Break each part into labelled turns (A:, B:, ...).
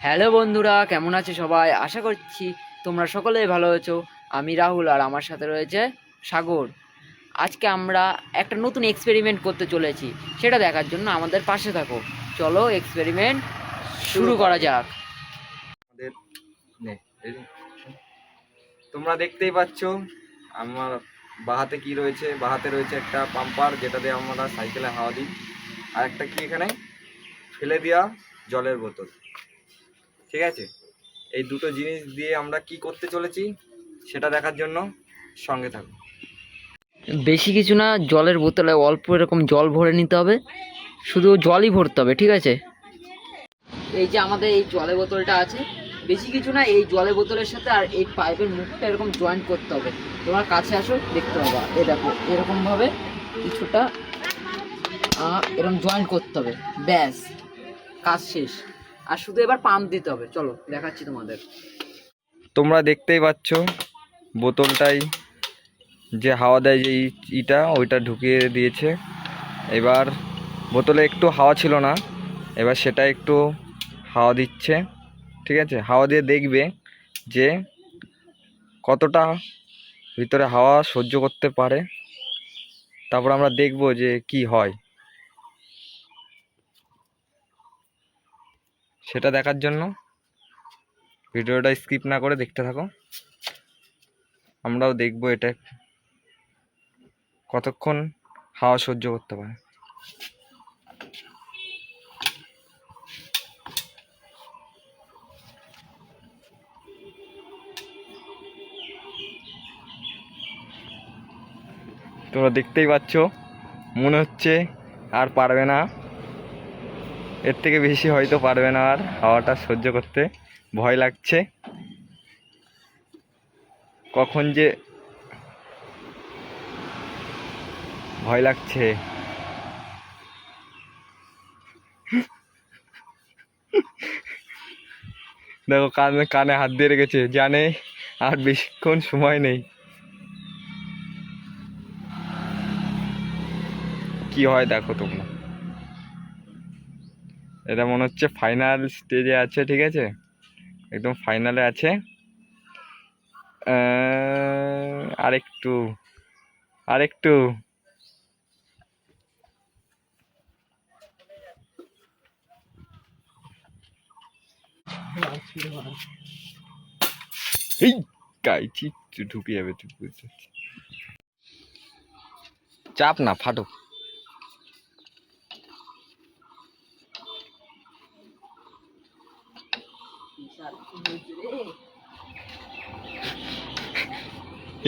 A: Hello বন্ধুরা, কেমন আছে সবাই? আশা করছি তোমরা সকলেই ভালো আছো। আমি রাহুল আর আমার সাথে রয়েছে সাগর। আজকে আমরা একটা নতুন এক্সপেরিমেন্ট করতে চলেছি, সেটা দেখার জন্য আমাদের পাশে থাকো। চলো এক্সপেরিমেন্ট শুরু করা যাক।
B: তোমরা দেখতেই পাচ্ছ আমার বাহাতে কি রয়েছে। বাহাতে রয়েছে একটা পাম্পার, যেটা দিয়ে আমরা সাইকেলে হাওয়া দিই, আর একটা কি এখানে ফেলে দেওয়া জলের বোতল। ঠিক আছে, এই দুটো জিনিস দিয়ে আমরা কি করতে চলেছি সেটা দেখার জন্য সঙ্গে থাকো।
A: বেশি কিছু না, জলের বোতলে অল্প এরকম জল ভরে নিতে হবে, শুধু জলই ভরতে হবে। ঠিক আছে, এই যে আমাদের এই জলের বোতলটা আছে, বেশি কিছু না, এই জলের বোতলের সাথে আর এই পাইপের মুখটা এরকম জয়েন্ট করতে হবে। তোমার কাছে আসো, দেখতে পাবা। এ দেখো, এরকম ভাবে কিছুটা এরকম জয়েন্ট করতে হবে, ব্যাস কাজ শেষ। আর শুধু এবার পাম্প দিতে হবে। চলো দেখাচ্ছি তোমাদের।
B: তোমরা দেখতেই পাচ্ছ বোতলটাই যে হাওয়া দেয়, যে ইটা ওইটা ঢুকিয়ে দিয়েছে। এবার বোতলে একটু হাওয়া ছিল না, এবার সেটা একটু হাওয়া দিচ্ছে। ঠিক আছে, হাওয়া দিয়ে দেখবে যে কতটা ভিতরে হাওয়া সহ্য করতে পারে। তারপর আমরা দেখব যে কি হয়, সেটা দেখার জন্য ভিডিওটা স্কিপ না করে দেখতে থাকো। আমরাও দেখব এটা কতক্ষণ হাওয়া সহ্য করতে পারে। তোমরা দেখতেই পাচ্ছ, মনে হচ্ছে আর পারবে না, এর থেকে বেশি হয়তো পারবে না আর হাওয়াটা সহ্য করতে। ভয় লাগছে কখন যে, ভয় লাগছে। দেখো কানে কানে হাত দিয়ে রেখেছে, জানে আর বেশিক্ষণ সময় নেই। কি হয় দেখো তোমরা, এটা মনে হচ্ছে ফাইনাল স্টেজে আছে। ঠিক আছে, একদম ফাইনালে আছে। আরেকটু আরেকটু এই কাইছি ঢুকে যাবে, তুই বুঝতে চাপ না, ফাটো।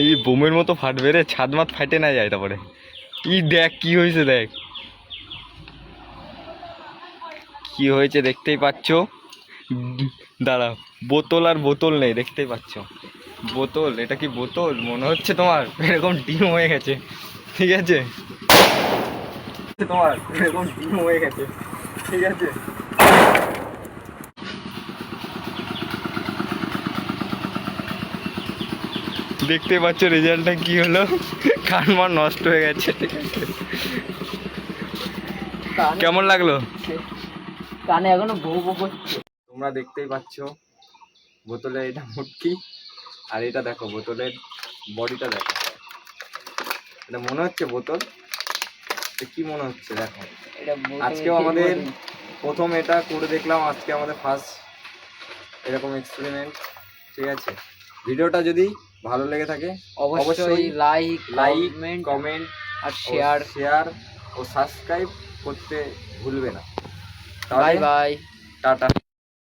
B: এই বোমের মতো ফাটবে রে, ছাদ মাত ফাটে না যায়। তারপরে দেখ কি হয়েছে, দেখ কি হয়েছে, দেখতেই পাচ্ছ। দাঁড়া, বোতল আর বোতল নেই, দেখতেই পাচ্ছ বোতল। এটা কি বোতল মনে হচ্ছে তোমার? এরকম ডিম হয়ে গেছে। ঠিক আছে, তোমার এরকম ডিম হয়ে গেছে। ঠিক আছে, দেখতে পাচ্ছ রেজাল্টটা কি হলো। কানমার নষ্ট হয়ে গেছে। ঠিক আছে, কেমন লাগলো?
A: কানে এখনো বউ বউ করছে।
B: তোমরা দেখতেই পাচ্ছ বোতলে এটা মুটকি, আর এটা দেখো বোতলের বডিটা দেখো। এটা মনে হচ্ছে বোতল, কি মনে হচ্ছে দেখো। আজকেও আমাদের প্রথম এটা করে দেখলাম, আজকে আমাদের ফার্স্ট এরকম এক্সপেরিমেন্ট। ঠিক আছে, ভিডিওটা যদি ভালো লেগে থাকে
A: অবশ্যই লাইক
B: কমেন্ট
A: আর শেয়ার
B: ও সাবস্ক্রাইব করতে ভুলবে না।
A: Bye bye,
B: tata.